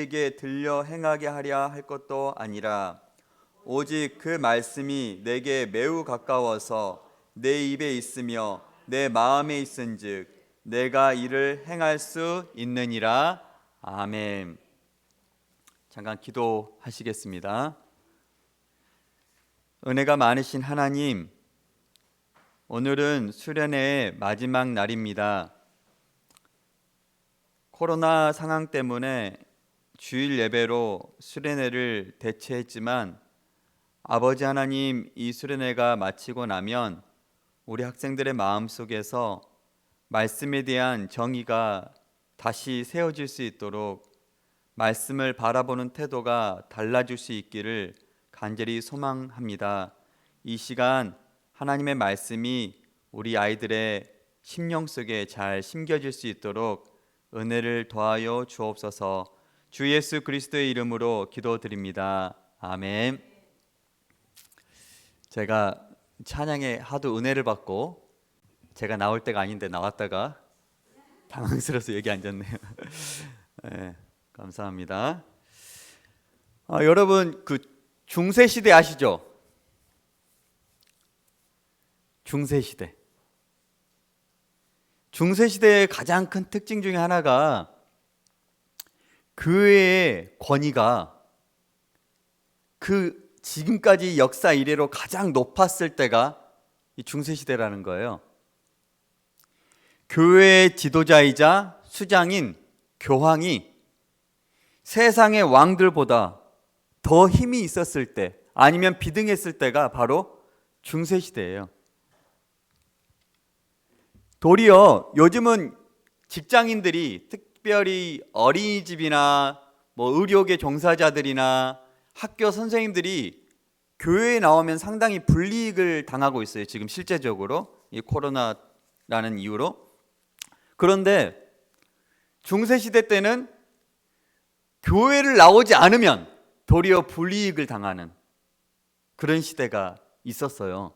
내게 들려 행하게 하려 할 것도 아니라 오직 그 말씀이 내게 매우 가까워서 내 입에 있으며 내 마음에 있은즉 내가 이를 행할 수 있느니라. 아멘. 잠깐 기도하시겠습니다. 은혜가 많으신 하나님, 오늘은 수련회의 마지막 날입니다. 코로나 상황 때문에 주일 예배로 수련회를 대체했지만 아버지 하나님, 이 수련회가 마치고 나면 우리 학생들의 마음속에서 말씀에 대한 정의가 다시 세워질 수 있도록 말씀을 바라보는 태도가 달라질 수 있기를 간절히 소망합니다. 이 시간 하나님의 말씀이 우리 아이들의 심령 속에 잘 심겨질 수 있도록 은혜를 더하여 주옵소서. 주 예수 그리스도의 이름으로 기도드립니다. 아멘. 제가 찬양에 하도 은혜를 받고 제가 나올 때가 아닌데 나왔다가 당황스러워서 여기 앉았네요. 네, 감사합니다. 여러분, 그 중세시대 아시죠? 중세시대. 중세시대의 가장 큰 특징 중에 하나가 교회의 권위가 그 지금까지 역사 이래로 가장 높았을 때가 이 중세시대라는 거예요. 교회의 지도자이자 수장인 교황이 세상의 왕들보다 더 힘이 있었을 때, 아니면 비등했을 때가 바로 중세시대예요. 도리어 요즘은 직장인들이, 특별히 어린이집이나 의료계 종사자들이나 학교 선생님들이 교회에 나오면 상당히 불이익을 당하고 있어요. 지금 실제적으로 이 코로나라는 이유로. 그런데 중세시대 때는 교회를 나오지 않으면 도리어 불이익을 당하는 그런 시대가 있었어요.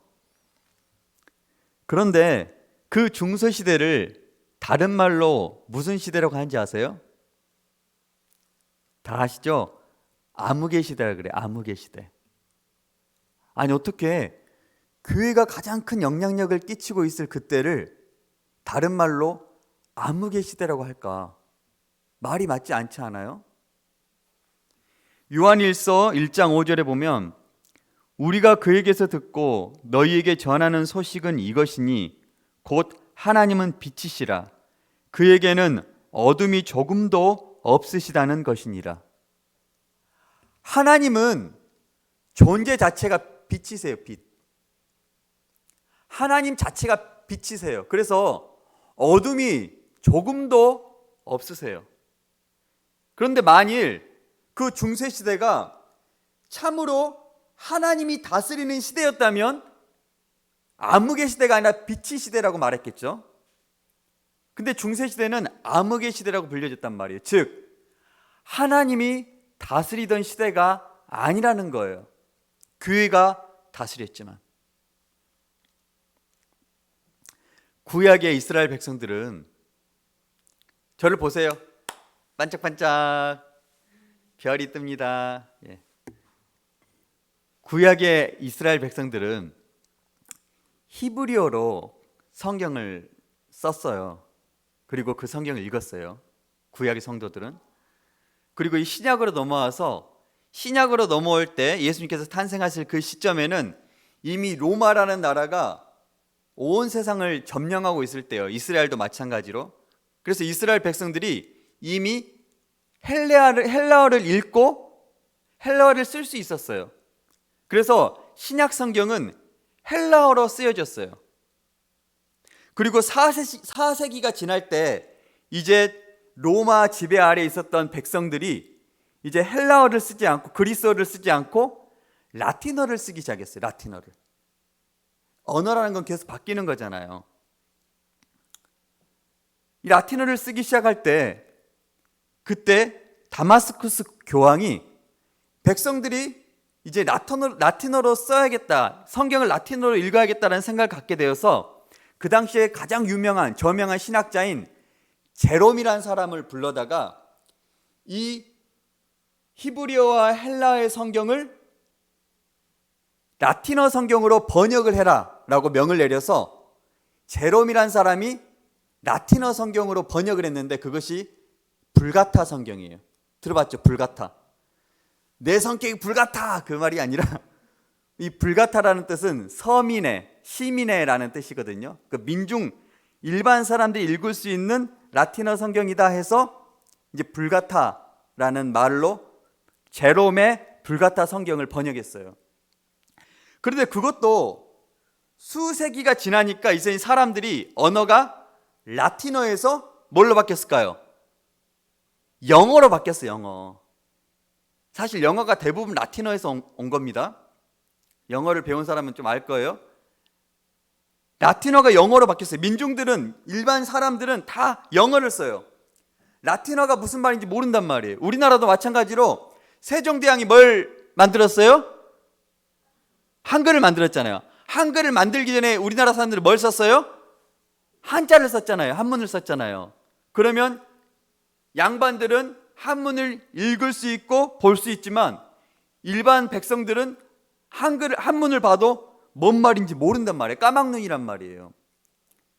그런데 그 중세시대를 다른 말로 무슨 시대라고 하는지 아세요? 다 아시죠? 암흑의 시대라 그래. 암흑의 시대. 아니, 어떻게 교회가 가장 큰 영향력을 끼치고 있을 그때를 다른 말로 암흑의 시대라고 할까? 말이 맞지 않지 않아요? 요한일서 1장 5절에 보면 우리가 그에게서 듣고 너희에게 전하는 소식은 이것이니 곧 하나님은 빛이시라 그에게는 어둠이 조금도 없으시다는 것이니라. 하나님은 존재 자체가 빛이세요. 빛. 하나님 자체가 빛이세요. 그래서 어둠이 조금도 없으세요. 그런데 만일 그 중세시대가 참으로 하나님이 다스리는 시대였다면 암흑의 시대가 아니라 빛의 시대라고 말했겠죠. 근데 중세시대는 암흑의 시대라고 불려졌단 말이에요. 즉 하나님이 다스리던 시대가 아니라는 거예요. 교회가 다스렸지만. 구약의 이스라엘 백성들은, 저를 보세요. 반짝반짝 별이 뜹니다. 예. 구약의 이스라엘 백성들은 히브리어로 성경을 썼어요. 그리고 그 성경을 읽었어요. 구약의 성도들은. 그리고 이 신약으로 넘어올 때 예수님께서 탄생하실 그 시점에는 이미 로마라는 나라가 온 세상을 점령하고 있을 때요. 이스라엘도 마찬가지로. 그래서 이스라엘 백성들이 이미 헬라어를 읽고 헬라어를 쓸 수 있었어요. 그래서 신약 성경은 헬라어로 쓰여졌어요. 그리고 4세기가 지날 때 이제 로마 지배 아래 있었던 백성들이 이제 헬라어를 쓰지 않고 그리스어를 쓰지 않고 라틴어를 쓰기 시작했어요. 라틴어를. 언어라는 건 계속 바뀌는 거잖아요. 이 라틴어를 쓰기 시작할 때 그때 다마스쿠스 교황이 백성들이 이제 라틴어로 써야겠다, 성경을 라틴어로 읽어야겠다는 생각을 갖게 되어서 그 당시에 가장 저명한 신학자인 제롬이라는 사람을 불러다가 이 히브리어와 헬라어의 성경을 라틴어 성경으로 번역을 해라 라고 명을 내려서 제롬이란 사람이 라틴어 성경으로 번역을 했는데 그것이 불가타 성경이에요. 들어봤죠? 불가타. 내 성격이 불가타 그 말이 아니라 이 불가타라는 뜻은 서민의, 시민의라는 뜻이거든요. 그 민중, 일반 사람들이 읽을 수 있는 라틴어 성경이다 해서 이제 불가타라는 말로 제롬의 불가타 성경을 번역했어요. 그런데 그것도 수세기가 지나니까 이제 사람들이 언어가 라틴어에서 뭘로 바뀌었을까요? 영어로 바뀌었어요. 영어. 사실 영어가 대부분 라틴어에서 온 겁니다. 영어를 배운 사람은 좀 알 거예요. 라틴어가 영어로 바뀌었어요. 민중들은, 일반 사람들은 다 영어를 써요. 라틴어가 무슨 말인지 모른단 말이에요. 우리나라도 마찬가지로 세종대왕이 뭘 만들었어요? 한글을 만들었잖아요. 한글을 만들기 전에 우리나라 사람들은 뭘 썼어요? 한자를 썼잖아요. 한문을 썼잖아요. 그러면 양반들은 한문을 읽을 수 있고 볼 수 있지만 일반 백성들은 한문을 봐도 뭔 말인지 모른단 말이에요. 까막눈이란 말이에요.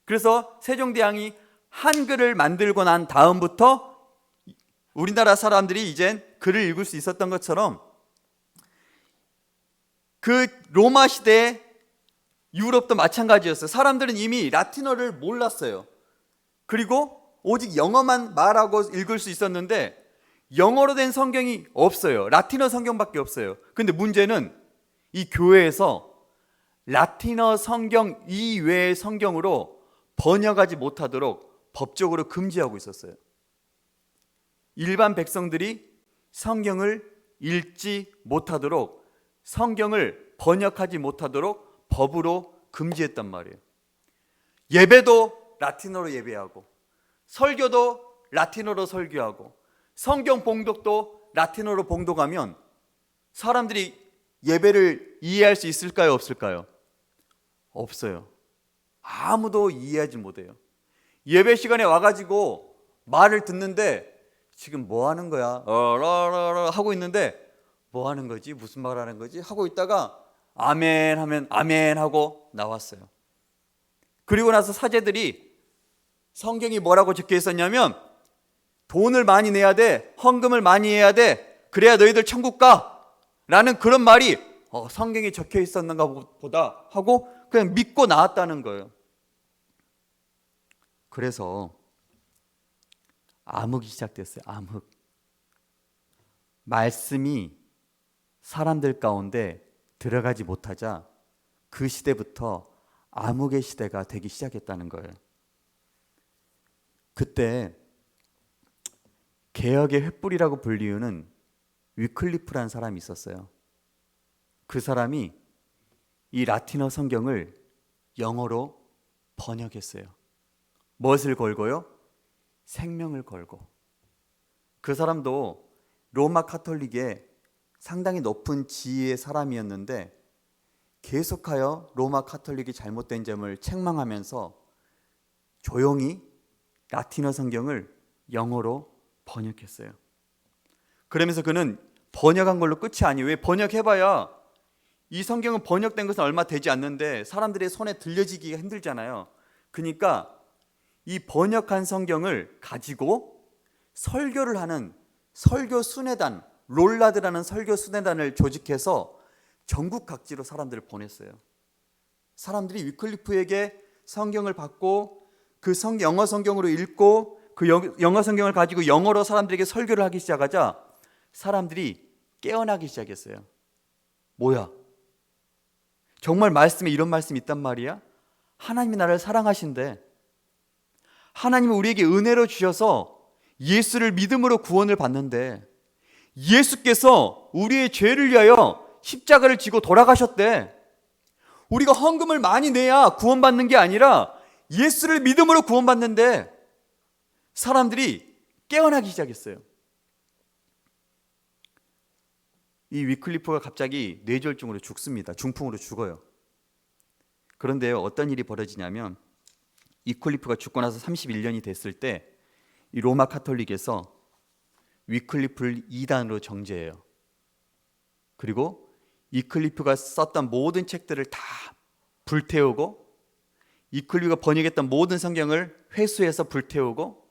그래서 세종대왕이 한글을 만들고 난 다음부터 우리나라 사람들이 이젠 글을 읽을 수 있었던 것처럼 그 로마 시대의 유럽도 마찬가지였어요. 사람들은 이미 라틴어를 몰랐어요. 그리고 오직 영어만 말하고 읽을 수 있었는데 영어로 된 성경이 없어요. 라틴어 성경밖에 없어요. 근데 문제는 이 교회에서 라틴어 성경 이외의 성경으로 번역하지 못하도록 법적으로 금지하고 있었어요. 일반 백성들이 성경을 읽지 못하도록, 성경을 번역하지 못하도록 법으로 금지했단 말이에요. 예배도 라틴어로 예배하고, 설교도 라틴어로 설교하고, 성경 봉독도 라틴어로 봉독하면 사람들이 예배를 이해할 수 있을까요? 없을까요? 없어요. 아무도 이해하지 못해요. 예배 시간에 와가지고 말을 듣는데 지금 뭐 하는 거야? 하고 있는데 뭐 하는 거지? 무슨 말 하는 거지? 하고 있다가 아멘 하면 아멘 하고 나왔어요. 그리고 나서 사제들이 성경이 뭐라고 적혀 있었냐면 돈을 많이 내야 돼, 헌금을 많이 해야 돼, 그래야 너희들 천국 가 라는 그런 말이 성경에 적혀 있었는가 보다 하고 그냥 믿고 나왔다는 거예요. 그래서 암흑이 시작됐어요. 암흑. 말씀이 사람들 가운데 들어가지 못하자 그 시대부터 암흑의 시대가 되기 시작했다는 거예요. 그때 개혁의 횃불이라고 불리우는 위클리프라는 사람이 있었어요. 그 사람이 이 라틴어 성경을 영어로 번역했어요. 무엇을 걸고요? 생명을 걸고. 그 사람도 로마 카톨릭의 상당히 높은 지위의 사람이었는데 계속하여 로마 카톨릭이 잘못된 점을 책망하면서 조용히 라틴어 성경을 영어로 번역했어요. 그러면서 그는 번역한 걸로 끝이 아니에요. 왜 번역해봐야 이 성경은 번역된 것은 얼마 되지 않는데 사람들의 손에 들려지기가 힘들잖아요. 그러니까 이 번역한 성경을 가지고 설교를 하는 설교 순회단, 롤라드라는 설교 순회단을 조직해서 전국 각지로 사람들을 보냈어요. 사람들이 위클리프에게 성경을 받고 그 영어 성경으로 읽고 그 영어 성경을 가지고 영어로 사람들에게 설교를 하기 시작하자 사람들이 깨어나기 시작했어요. 뭐야? 정말 말씀에 이런 말씀이 있단 말이야? 하나님이 나를 사랑하신대. 하나님은 우리에게 은혜로 주셔서 예수를 믿음으로 구원을 받는데 예수께서 우리의 죄를 위하여 십자가를 지고 돌아가셨대. 우리가 헌금을 많이 내야 구원받는 게 아니라 예수를 믿음으로 구원받는데 사람들이 깨어나기 시작했어요. 이 위클리프가 갑자기 뇌졸중으로 죽습니다. 중풍으로 죽어요. 그런데요, 어떤 일이 벌어지냐면 위클리프가 죽고 나서 31년이 됐을 때 이 로마 카톨릭에서 위클리프를 이단으로 정죄해요. 그리고 위클리프가 썼던 모든 책들을 다 불태우고, 위클리프가 번역했던 모든 성경을 회수해서 불태우고,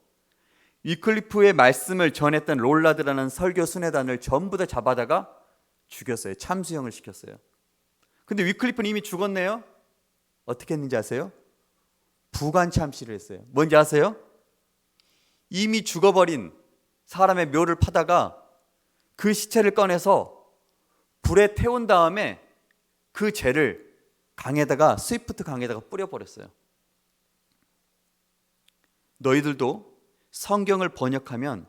위클리프의 말씀을 전했던 롤라드라는 설교 순회단을 전부 다 잡아다가 죽였어요. 참수형을 시켰어요. 근데 위클리프는 이미 죽었네요. 어떻게 했는지 아세요? 부관 참시를 했어요. 뭔지 아세요? 이미 죽어버린 사람의 묘를 파다가 그 시체를 꺼내서 불에 태운 다음에 그 재를 강에다가, 스위프트 강에다가 뿌려버렸어요. 너희들도 성경을 번역하면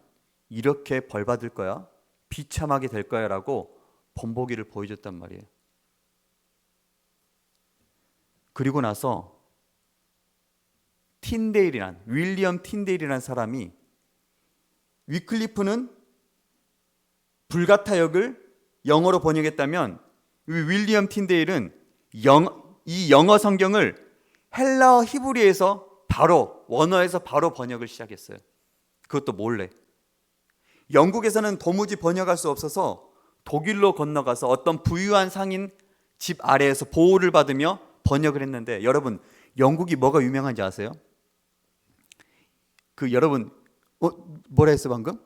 이렇게 벌받을 거야, 비참하게 될 거야 라고 본보기를 보여줬단 말이에요. 그리고 나서 윌리엄 틴데일이라는 사람이, 위클리프는 불가타역을 영어로 번역했다면 윌리엄 틴데일은 이 영어 성경을 헬라어 히브리에서 원어에서 바로 번역을 시작했어요. 그것도 몰래. 영국에서는 도무지 번역할 수 없어서 독일로 건너가서 어떤 부유한 상인 집 아래에서 보호를 받으며 번역을 했는데, 여러분 영국이 뭐가 유명한지 아세요? 여러분 뭐라 했어 방금?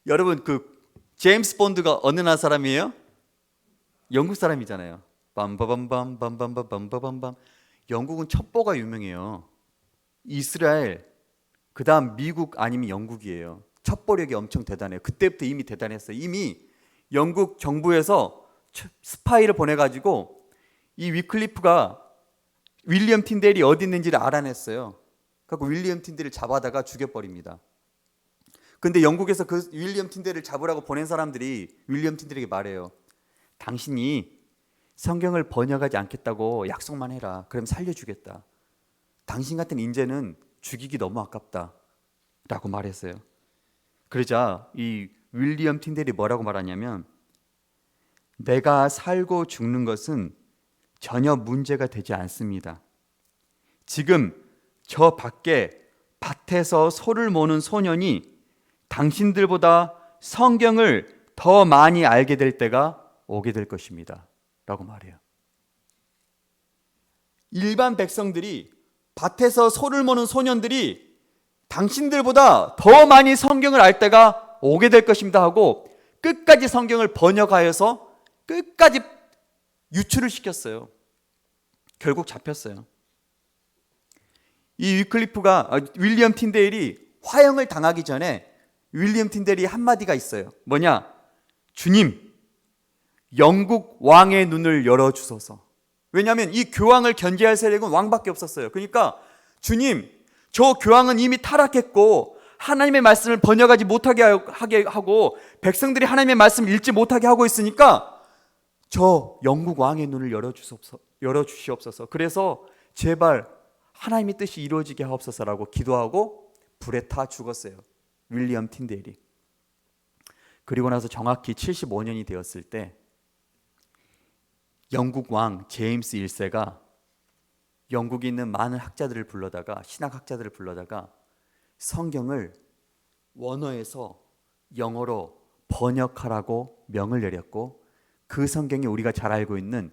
여러분 제임스 본드가 어느 나라 사람이에요? 영국 사람이잖아요. 밤바밤밤밤밤밤밤밤밤. 영국은 첩보가 유명해요. 이스라엘, 그 다음 미국 아니면 영국이에요. 첩보력이 엄청 대단해요. 그때부터 이미 대단했어요. 이미 영국 정부에서 스파이를 보내가지고 이 위클리프가 윌리엄 틴데일이 어디 있는지를 알아냈어요. 그래서 윌리엄 틴데일을 잡아다가 죽여버립니다. 근데 영국에서 그 윌리엄 틴데일을 잡으라고 보낸 사람들이 윌리엄 틴데일에게 말해요. 당신이 성경을 번역하지 않겠다고 약속만 해라. 그럼 살려주겠다. 당신 같은 인재는 죽이기 너무 아깝다 라고 말했어요. 그러자 이 윌리엄 틴데일이 뭐라고 말하냐면, 내가 살고 죽는 것은 전혀 문제가 되지 않습니다. 지금 저 밖에 밭에서 소를 모는 소년이 당신들보다 성경을 더 많이 알게 될 때가 오게 될 것입니다 라고 말해요. 일반 백성들이, 밭에서 소를 모는 소년들이 당신들보다 더 많이 성경을 알 때가 오게 될 것입니다 하고 끝까지 성경을 번역하여서 끝까지 유출을 시켰어요. 결국 잡혔어요. 이 윌리엄 틴데일이 화형을 당하기 전에 윌리엄 틴데일이 한마디가 있어요. 뭐냐? 주님, 영국 왕의 눈을 열어주소서. 왜냐하면 이 교황을 견제할 세력은 왕밖에 없었어요. 그러니까 주님, 저 교황은 이미 타락했고 하나님의 말씀을 번역하지 못하게 하고 백성들이 하나님의 말씀을 읽지 못하게 하고 있으니까 저 영국 왕의 눈을 열어주시옵소서. 그래서 제발 하나님의 뜻이 이루어지게 하옵소서라고 기도하고 불에 타 죽었어요. 윌리엄 틴데일이. 그리고 나서 정확히 75년이 되었을 때 영국 왕 제임스 1세가 영국에 있는 많은 학자들을 불러다가, 신학학자들을 불러다가 성경을 원어에서 영어로 번역하라고 명을 내렸고, 그 성경이 우리가 잘 알고 있는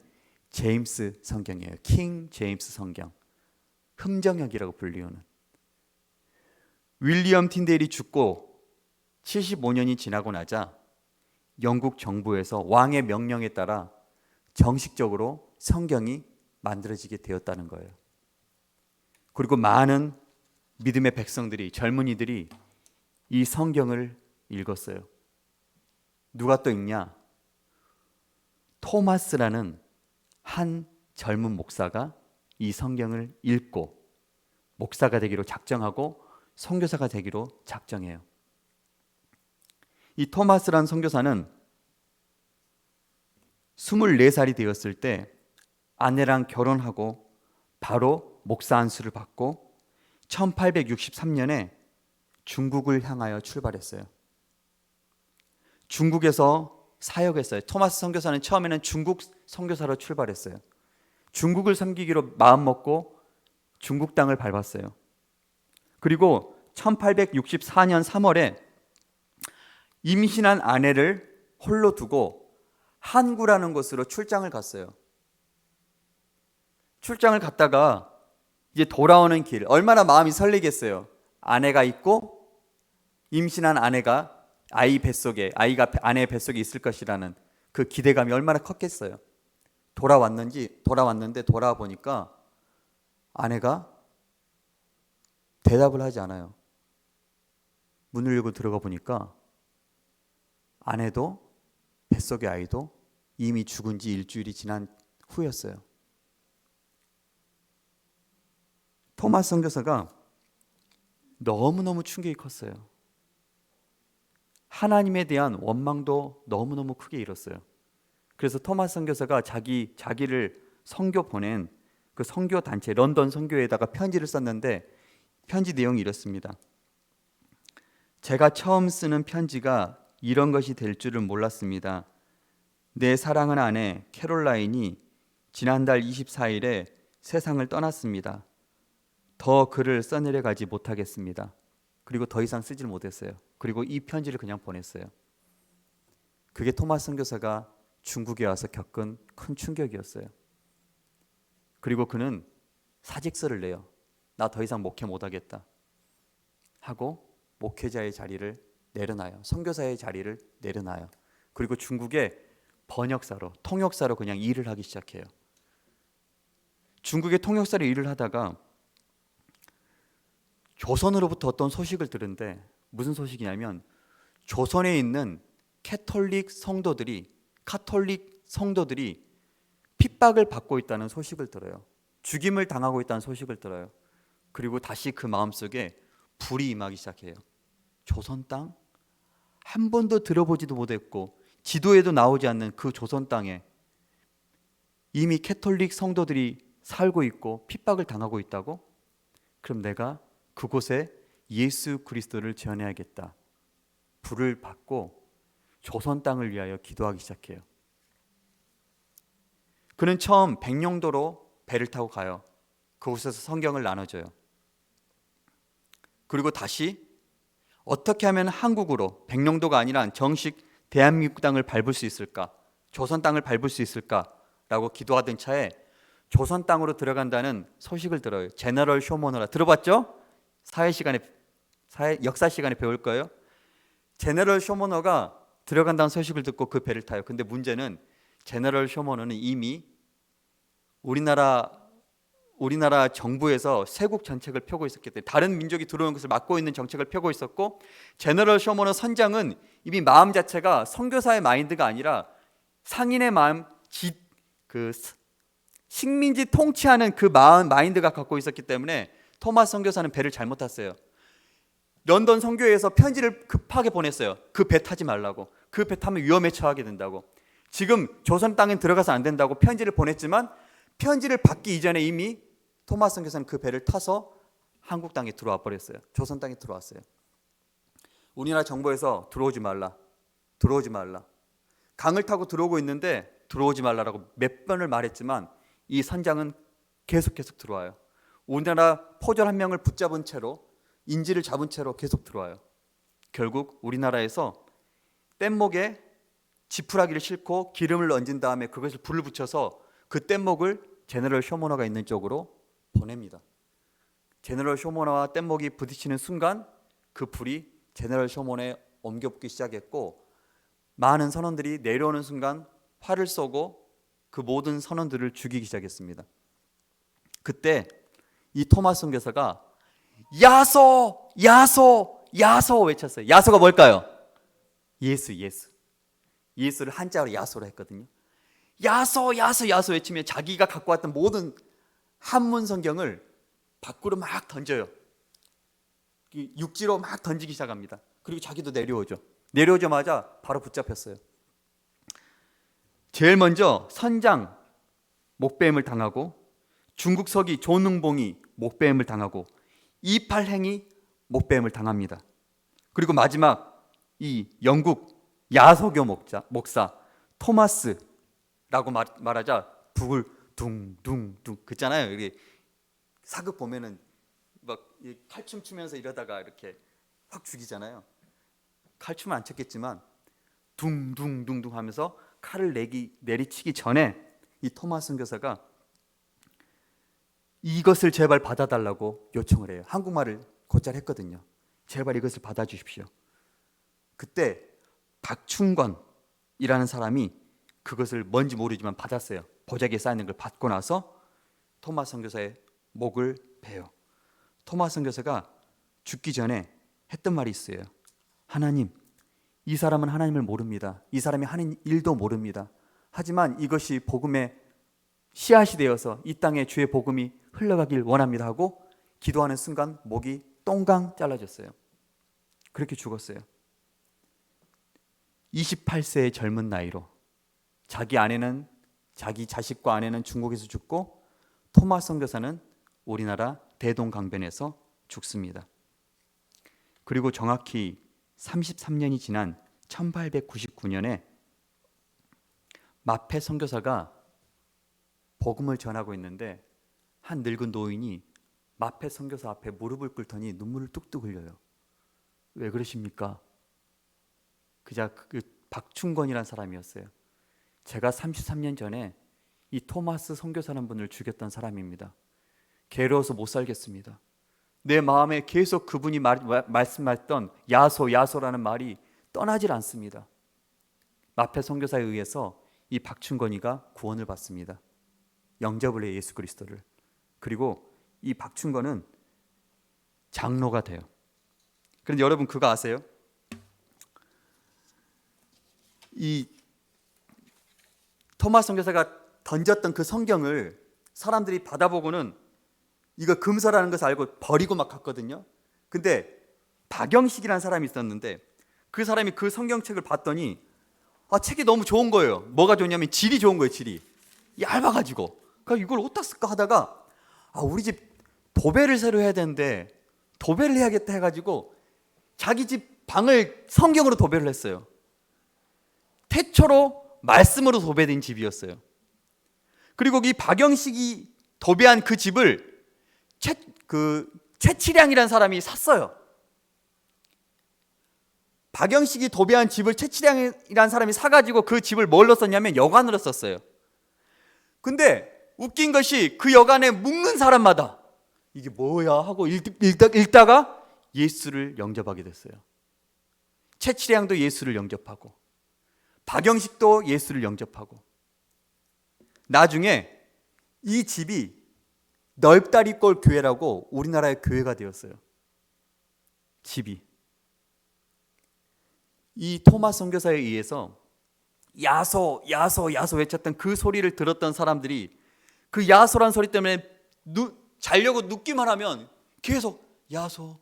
제임스 성경이에요. 킹 제임스 성경, 흠정역이라고 불리우는. 윌리엄 틴데일이 죽고 75년이 지나고 나자 영국 정부에서 왕의 명령에 따라 정식적으로 성경이 만들어지게 되었다는 거예요. 그리고 많은 믿음의 백성들이, 젊은이들이 이 성경을 읽었어요. 누가 또 읽냐? 토마스라는 한 젊은 목사가 이 성경을 읽고 목사가 되기로 작정하고 선교사가 되기로 작정해요. 이 토마스라는 선교사는 24살이 되었을 때 아내랑 결혼하고 바로 목사 안수를 받고 1863년에 중국을 향하여 출발했어요. 중국에서 사역했어요. 토마스 선교사는 처음에는 중국 선교사로 출발했어요. 중국을 섬기기로 마음먹고 중국 땅을 밟았어요. 그리고 1864년 3월에 임신한 아내를 홀로 두고 한구라는 곳으로 출장을 갔어요. 출장을 갔다가 이제 돌아오는 길, 얼마나 마음이 설레겠어요. 아내가 있고 임신한 아내가 아이 뱃속에, 아이가 아내의 뱃속에 있을 것이라는 그 기대감이 얼마나 컸겠어요. 돌아왔는데 돌아와 보니까 아내가 대답을 하지 않아요. 문을 열고 들어가 보니까 아내도 뱃속의 아이도 이미 죽은 지 일주일이 지난 후였어요. 토마스 선교사가 너무너무 충격이 컸어요. 하나님에 대한 원망도 너무너무 크게 잃었어요. 그래서 토마스 선교사가 자기를 선교 보낸 그 선교 단체 런던 선교회에다가 편지를 썼는데 편지 내용이 이렇습니다. 제가 처음 쓰는 편지가 이런 것이 될 줄은 몰랐습니다. 내 사랑하는 아내 캐롤라인이 지난달 24일에 세상을 떠났습니다. 더 글을 써내려가지 못하겠습니다. 그리고 더 이상 쓰질 못했어요. 그리고 이 편지를 그냥 보냈어요. 그게 토마스 선교사가 중국에 와서 겪은 큰 충격이었어요. 그리고 그는 사직서를 내요. 나 더 이상 목회 못하겠다 하고 목회자의 자리를 내려놔요. 선교사의 자리를 내려놔요. 그리고 중국의 번역사로, 통역사로 그냥 일을 하기 시작해요. 중국의 통역사로 일을 하다가 조선으로부터 어떤 소식을 들은데 무슨 소식이냐면 조선에 있는 카톨릭 성도들이 핍박을 받고 있다는 소식을 들어요. 죽임을 당하고 있다는 소식을 들어요. 그리고 다시 그 마음속에 불이 임하기 시작해요. 조선 땅? 한 번도 들어보지도 못했고 지도에도 나오지 않는 그 조선 땅에 이미 카톨릭 성도들이 살고 있고 핍박을 당하고 있다고? 그럼 내가 그곳에 예수 그리스도를 전해야겠다. 불을 받고 조선 땅을 위하여 기도하기 시작해요. 그는 처음 백령도로 배를 타고 가요. 그곳에서 성경을 나눠줘요. 그리고 다시 어떻게 하면 한국으로, 백령도가 아니라 정식 대한민국 땅을 밟을 수 있을까? 조선 땅을 밟을 수 있을까라고 기도하던 차에 조선 땅으로 들어간다는 소식을 들어요. 제너럴 쇼모너라 들어봤죠? 역사 시간에 배울 거예요. 제너럴 쇼모너가 들어간다는 소식을 듣고 그 배를 타요. 근데 문제는 제너럴 쇼모너는 이미 우리나라 정부에서 세국 정책을 펴고 있었기 때문에 다른 민족이 들어오는 것을 막고 있는 정책을 펴고 있었고, 제너럴 쇼머너 선장은 이미 마음 자체가 선교사의 마인드가 아니라 상인의 마음, 식민지 통치하는 그 마인드가 갖고 있었기 때문에 토마스 선교사는 배를 잘못 탔어요. 런던 선교회에서 편지를 급하게 보냈어요. 그 배 타지 말라고. 그 배 타면 위험에 처하게 된다고. 지금 조선 땅엔 들어가서 안 된다고 편지를 보냈지만 편지를 받기 이전에 이미 토마스 선교사는 그 배를 타서 한국 땅에 들어와 버렸어요. 조선 땅에 들어왔어요. 우리나라 정부에서 들어오지 말라. 강을 타고 들어오고 있는데 들어오지 말라라고 몇 번을 말했지만 이 선장은 계속 들어와요. 우리나라 포졸 한 명을 붙잡은 채로, 인지를 잡은 채로 계속 들어와요. 결국 우리나라에서 뗏목에 지푸라기를 싣고 기름을 얹은 다음에 그것을 불을 붙여서 그 뗏목을 제너럴 쇼모너가 있는 쪽으로 보냅니다. 제너럴 쇼모너와 뗏목이 부딪히는 순간 그 불이 제너럴 쇼모너에 옮겨붙기 시작했고, 많은 선원들이 내려오는 순간 활을 쏘고 그 모든 선원들을 죽이기 시작했습니다. 그때 이 토마스 선교사가 야소 외쳤어요. 야소가 뭘까요? 예수를 한자로 야소로 했거든요. 야소 외치며 자기가 갖고 왔던 모든 한문 성경을 밖으로 막 던져요. 육지로 막 던지기 시작합니다. 그리고 자기도 내려오자마자 바로 붙잡혔어요. 제일 먼저 선장 목배임을 당하고, 중국 서기 조능봉이 목배임을 당하고, 이팔행이 목배임을 당합니다. 그리고 마지막 이 영국 야소교 목사 토마스라고 말하자 북을 둥둥둥 그잖아요. 이게 사극 보면은 막 칼춤 추면서 이러다가 이렇게 확 죽이잖아요. 칼춤은 안 쳤겠지만 둥둥둥둥 하면서 칼을 내리치기 전에 이 토마스 선교사가 이것을 제발 받아달라고 요청을 해요. 한국말을 곧잘 했거든요. 제발 이것을 받아주십시오. 그때 박충권이라는 사람이 그것을 뭔지 모르지만 받았어요. 보자기에 쌓여있는 걸 받고 나서 토마스 선교사의 목을 베요. 토마스 선교사가 죽기 전에 했던 말이 있어요. 하나님, 이 사람은 하나님을 모릅니다. 이 사람이 하는 일도 모릅니다. 하지만 이것이 복음의 씨앗이 되어서 이 땅에 주의 복음이 흘러가길 원합니다 하고 기도하는 순간 목이 똥강 잘라졌어요. 그렇게 죽었어요. 28세의 젊은 나이로 자기 자식과 아내는 중국에서 죽고 토마스 선교사는 우리나라 대동강변에서 죽습니다. 그리고 정확히 33년이 지난 1899년에 마페 선교사가 복음을 전하고 있는데 한 늙은 노인이 마페 선교사 앞에 무릎을 꿇더니 눈물을 뚝뚝 흘려요. 왜 그러십니까? 그 박충권이라는 사람이었어요. 제가 33년 전에 이 토마스 선교사라는 분을 죽였던 사람입니다. 괴로워서 못 살겠습니다. 내 마음에 계속 그분이 말씀했던 야소라는 말이 떠나질 않습니다. 마페 선교사에 의해서 이 박충권이가 구원을 받습니다. 영접을 해요, 예수 그리스도를. 그리고 이 박충권은 장로가 돼요. 그런데 여러분 그거 아세요? 이 토마스 선교사가 던졌던 그 성경을 사람들이 받아보고는 이거 금서라는 것을 알고 버리고 막 갔거든요. 근데 박영식이라는 사람이 있었는데 그 사람이 그 성경책을 봤더니 책이 너무 좋은 거예요. 뭐가 좋냐면 질이 좋은 거예요. 질이 얇아가지고. 그러니까 이걸 어디다 쓸까 하다가 우리 집 도배를 새로 해야 되는데 도배를 해야겠다 해가지고 자기 집 방을 성경으로 도배를 했어요. 태초로 말씀으로 도배된 집이었어요. 그리고 이 박영식이 도배한 그 집을 최치량이라는 사람이 샀어요. 박영식이 도배한 집을 최치량이라는 사람이 사가지고 그 집을 뭘로 썼냐면 여관으로 썼어요. 근데 웃긴 것이 그 여관에 묵는 사람마다 이게 뭐야 하고 읽다가 예수를 영접하게 됐어요. 최치량도 예수를 영접하고 박영식도 예수를 영접하고 나중에 이 집이 넓다리꼴 교회라고 우리나라의 교회가 되었어요. 집이. 이 토마스 선교사에 의해서 야소 외쳤던 그 소리를 들었던 사람들이 그 야소란 소리 때문에 자려고 눕기만 하면 계속 야소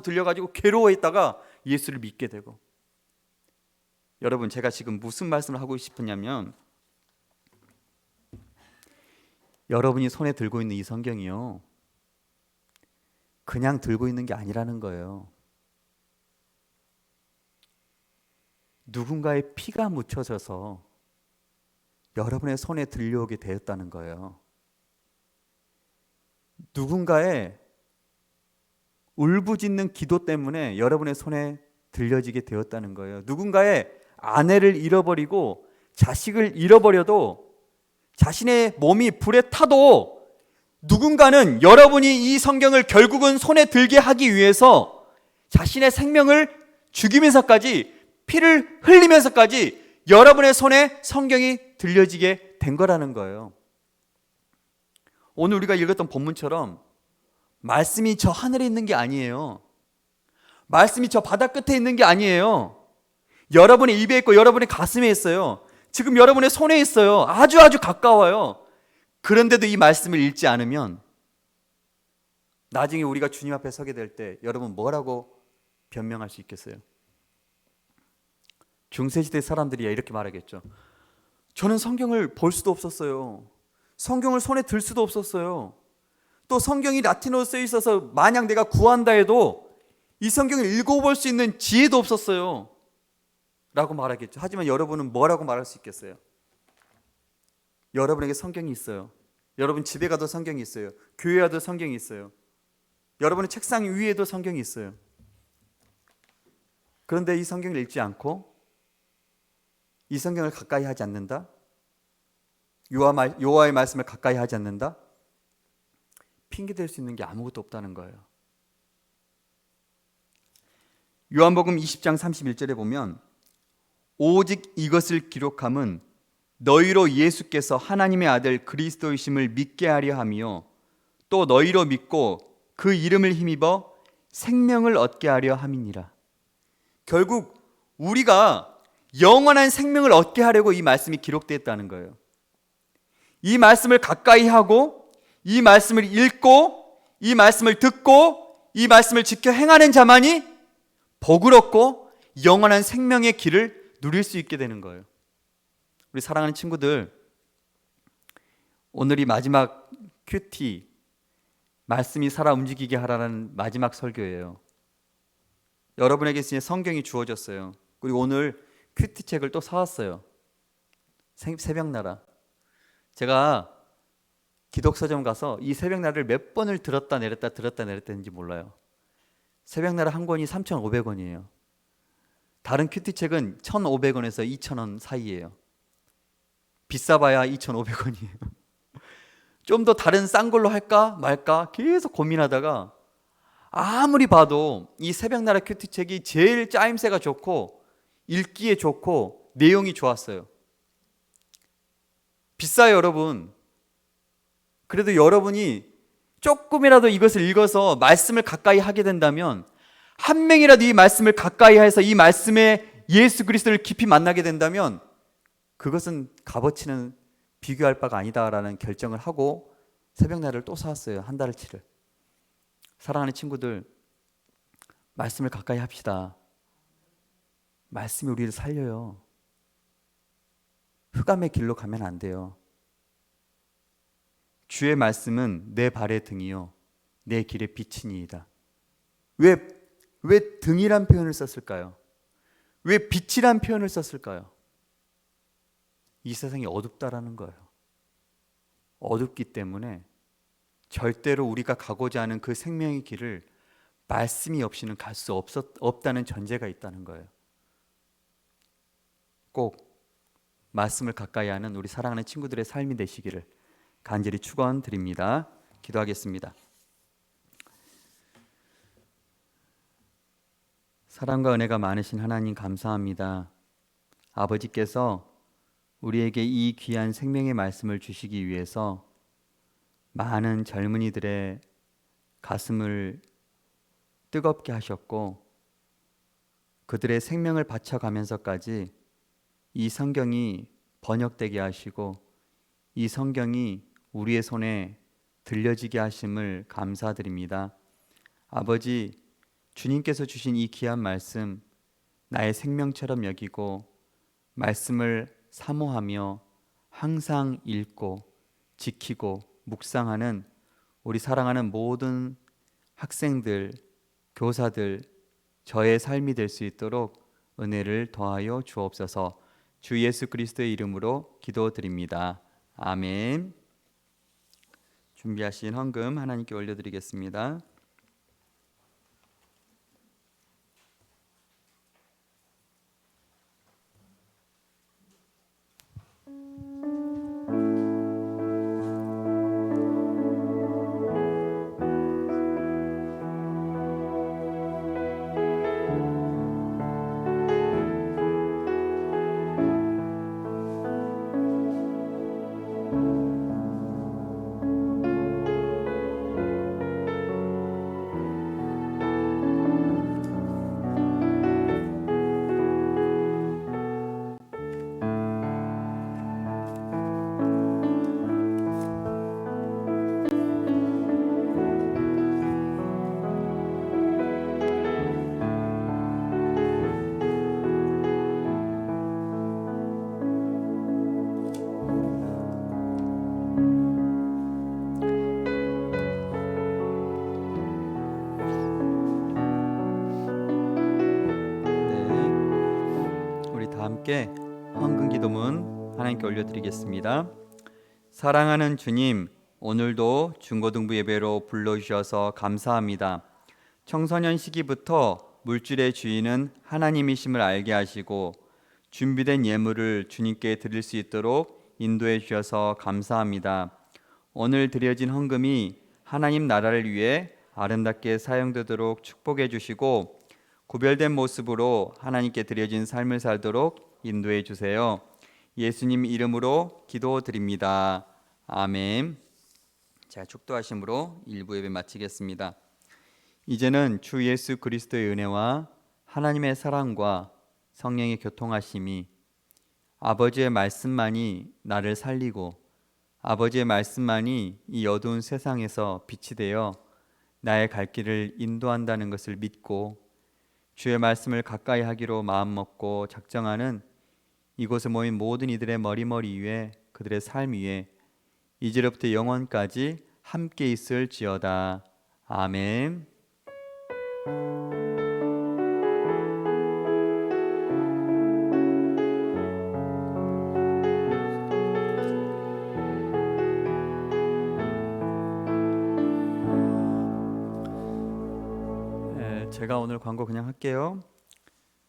들려가지고 괴로워했다가 예수를 믿게 되고. 여러분 제가 지금 무슨 말씀을 하고 싶으냐면 여러분이 손에 들고 있는 이 성경이요 그냥 들고 있는 게 아니라는 거예요. 누군가의 피가 묻혀져서 여러분의 손에 들려오게 되었다는 거예요. 누군가의 울부짖는 기도 때문에 여러분의 손에 들려지게 되었다는 거예요. 누군가의 아내를 잃어버리고 자식을 잃어버려도 자신의 몸이 불에 타도 누군가는 여러분이 이 성경을 결국은 손에 들게 하기 위해서 자신의 생명을 죽이면서까지 피를 흘리면서까지 여러분의 손에 성경이 들려지게 된 거라는 거예요. 오늘 우리가 읽었던 본문처럼 말씀이 저 하늘에 있는 게 아니에요. 말씀이 저 바다 끝에 있는 게 아니에요. 여러분의 입에 있고 여러분의 가슴에 있어요. 지금 여러분의 손에 있어요. 아주 가까워요. 그런데도 이 말씀을 읽지 않으면 나중에 우리가 주님 앞에 서게 될 때 여러분 뭐라고 변명할 수 있겠어요? 중세시대 사람들이 이렇게 말하겠죠. 저는 성경을 볼 수도 없었어요. 성경을 손에 들 수도 없었어요. 또 성경이 라틴어로 쓰여 있어서 만약 내가 구한다 해도 이 성경을 읽어볼 수 있는 지혜도 없었어요 라고 말하겠죠. 하지만 여러분은 뭐라고 말할 수 있겠어요? 여러분에게 성경이 있어요. 여러분 집에 가도 성경이 있어요. 교회 가도 성경이 있어요. 여러분의 책상 위에도 성경이 있어요. 그런데 이 성경을 읽지 않고 이 성경을 가까이 하지 않는다? 여호와의 말씀을 가까이 하지 않는다? 핑계댈 수 있는 게 아무것도 없다는 거예요. 요한복음 20장 31절에 보면 오직 이것을 기록함은 너희로 예수께서 하나님의 아들 그리스도이심을 믿게 하려 하며 또 너희로 믿고 그 이름을 힘입어 생명을 얻게 하려 함이니라. 결국 우리가 영원한 생명을 얻게 하려고 이 말씀이 기록되었다는 거예요. 이 말씀을 가까이 하고 이 말씀을 읽고 이 말씀을 듣고 이 말씀을 지켜 행하는 자만이 복을 얻고 영원한 생명의 길을 누릴 수 있게 되는 거예요. 우리 사랑하는 친구들, 오늘이 마지막 큐티, 말씀이 살아 움직이게 하라는 마지막 설교예요. 여러분에게 이제 성경이 주어졌어요. 그리고 오늘 큐티 책을 또 사왔어요. 새벽나라. 제가 기독서점 가서 이 새벽나라를 몇 번을 들었다 내렸다 했는지 몰라요. 새벽나라 한 권이 3,500원이에요. 다른 큐티 책은 1,500원에서 2,000원 사이예요. 비싸봐야 2,500원이에요. 좀 더 다른 싼 걸로 할까 말까 계속 고민하다가 아무리 봐도 이 새벽나라 큐티 책이 제일 짜임새가 좋고 읽기에 좋고 내용이 좋았어요. 비싸요, 여러분. 그래도 여러분이 조금이라도 이것을 읽어서 말씀을 가까이 하게 된다면, 한 명이라도 이 말씀을 가까이 해서 이 말씀에 예수 그리스도를 깊이 만나게 된다면 그것은 값어치는 비교할 바가 아니다라는 결정을 하고 새벽나라를 또 사왔어요. 한 달치를. 사랑하는 친구들, 말씀을 가까이 합시다. 말씀이 우리를 살려요. 흑암의 길로 가면 안 돼요. 주의 말씀은 내 발의 등이요 내 길의 빛이니이다. 왜 등이란 표현을 썼을까요? 왜 빛이란 표현을 썼을까요? 이 세상이 어둡다라는 거예요. 어둡기 때문에 절대로 우리가 가고자 하는 그 생명의 길을 말씀이 없이는 갈 수 없다는 전제가 있다는 거예요. 꼭 말씀을 가까이 하는 우리 사랑하는 친구들의 삶이 되시기를 간절히 축원드립니다. 기도하겠습니다. 사랑과 은혜가 많으신 하나님 감사합니다. 아버지께서 우리에게 이 귀한 생명의 말씀을 주시기 위해서 많은 젊은이들의 가슴을 뜨겁게 하셨고 그들의 생명을 바쳐가면서까지 이 성경이 번역되게 하시고 이 성경이 우리의 손에 들려지게 하심을 감사드립니다. 아버지, 주님께서 주신 이 귀한 말씀 나의 생명처럼 여기고 말씀을 사모하며 항상 읽고 지키고 묵상하는 우리 사랑하는 모든 학생들, 교사들, 저의 삶이 될 수 있도록 은혜를 더하여 주옵소서. 주 예수 그리스도의 이름으로 기도드립니다. 아멘. 준비하신 헌금 하나님께 올려드리겠습니다. 함께 헌금 기도문 하나님께 올려드리겠습니다. 사랑하는 주님, 오늘도 중고등부 예배로 불러주셔서 감사합니다. 청소년 시기부터 물질의 주인은 하나님이심을 알게 하시고 준비된 예물을 주님께 드릴 수 있도록 인도해 주셔서 감사합니다. 오늘 드려진 헌금이 하나님 나라를 위해 아름답게 사용되도록 축복해 주시고 구별된 모습으로 하나님께 드려진 삶을 살도록 인도해 주세요. 예수님 이름으로 기도드립니다. 아멘. 자, 축도하심으로 1부 예배 마치겠습니다. 이제는 주 예수 그리스도의 은혜와 하나님의 사랑과 성령의 교통하심이 아버지의 말씀만이 나를 살리고 아버지의 말씀만이 이 어두운 세상에서 빛이 되어 나의 갈 길을 인도한다는 것을 믿고 주의 말씀을 가까이 하기로 마음먹고 작정하는 이곳에 모인 모든 이들의 머리 위에 그들의 삶 위에 이제로부터 영원까지 함께 있을지어다. 아멘. 제가 오늘 광고 그냥 할게요.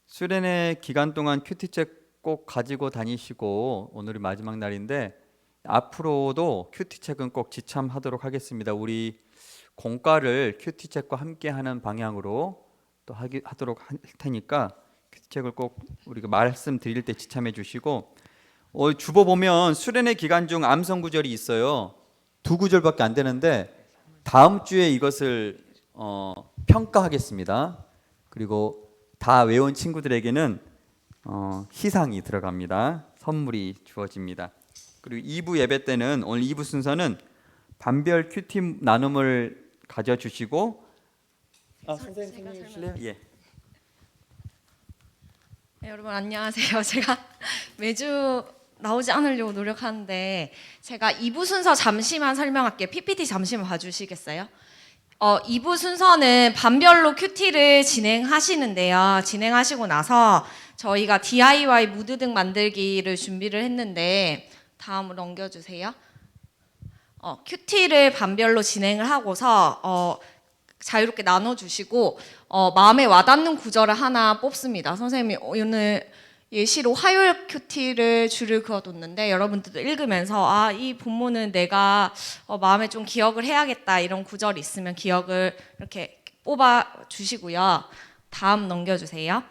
수련회 기간 동안 큐티책 꼭 가지고 다니시고 오늘이 마지막 날인데 앞으로도 큐티책은 꼭 지참하도록 하겠습니다. 우리 공과를 큐티책과 함께하는 방향으로 또 하도록 할 테니까 큐티책을 꼭 우리가 말씀드릴 때 지참해 주시고 주보 보면 수련회 기간 중 암송 구절이 있어요. 2구절밖에 안 되는데 다음 주에 이것을 평가하겠습니다. 그리고 다 외운 친구들에게는 희상이 들어갑니다. 선물이 주어집니다. 그리고 2부 예배 때는 오늘 2부 순서는 반별 큐티 나눔을 가져주시고 선생님 해주실래요? 예. 네, 여러분 안녕하세요. 제가 매주 나오지 않으려고 노력하는데 제가 2부 순서 잠시만 설명할게요. PPT 잠시만 봐주시겠어요? 2부 순서는 반별로 큐티를 진행하시는데요. 진행하시고 나서 저희가 DIY 무드 등 만들기를 준비를 했는데 다음으로 넘겨주세요. 큐티를 반별로 진행을 하고서 자유롭게 나눠주시고 마음에 와닿는 구절을 하나 뽑습니다. 선생님이 오늘 예시로 화요일 큐티를 줄을 그어뒀는데 여러분들도 읽으면서 이 본문은 내가 마음에 좀 기억을 해야겠다 이런 구절이 있으면 기억을 이렇게 뽑아주시고요. 다음 넘겨주세요.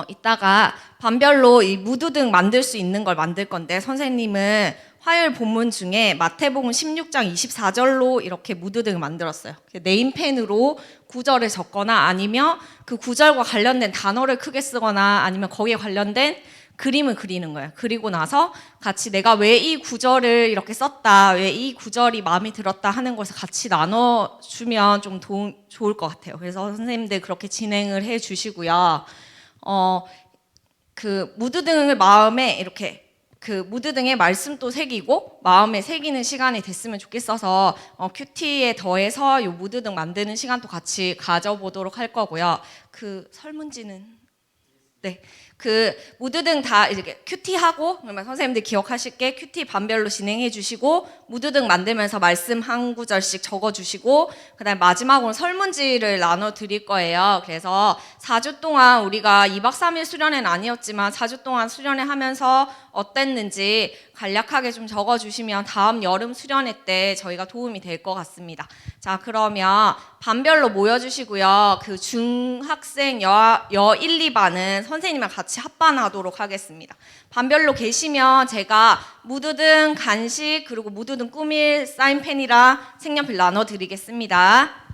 이따가 반별로 이 무드 등 만들 수 있는 걸 만들 건데 선생님은 화요일 본문 중에 마태복음 16장 24절로 이렇게 무드 등을 만들었어요. 네임펜으로 구절을 적거나 아니면 그 구절과 관련된 단어를 크게 쓰거나 아니면 거기에 관련된 그림을 그리는 거예요. 그리고 나서 같이 내가 왜 이 구절을 이렇게 썼다, 왜 이 구절이 마음에 들었다 하는 것을 같이 나눠주면 좀 좋을 것 같아요. 그래서 선생님들 그렇게 진행을 해 주시고요. 그 무드 등을 마음에 이렇게 그 무드 등의 말씀도 새기고 마음에 새기는 시간이 됐으면 좋겠어서 큐티에 더해서 요 무드 등 만드는 시간도 같이 가져보도록 할 거고요. 그 설문지는 네. 그 무드 등 다 이렇게 큐티하고 그러면 선생님들 기억하실게 큐티 반별로 진행해 주시고 무드 등 만들면서 말씀 한 구절씩 적어 주시고 그다음에 마지막으로 설문지를 나눠 드릴 거예요. 그래서 4주 동안 우리가 2박 3일 수련회는 아니었지만 4주 동안 수련회 하면서 어땠는지 간략하게 좀 적어 주시면 다음 여름 수련회 때 저희가 도움이 될 것 같습니다. 자, 그러면 반별로 모여 주시고요. 그 중학생 여 1, 2반은 선생님이랑 같이 합반하도록 하겠습니다. 반별로 계시면 제가 무드 등 간식 그리고 무드 등 꾸밀 사인펜이랑 색연필 나눠 드리겠습니다.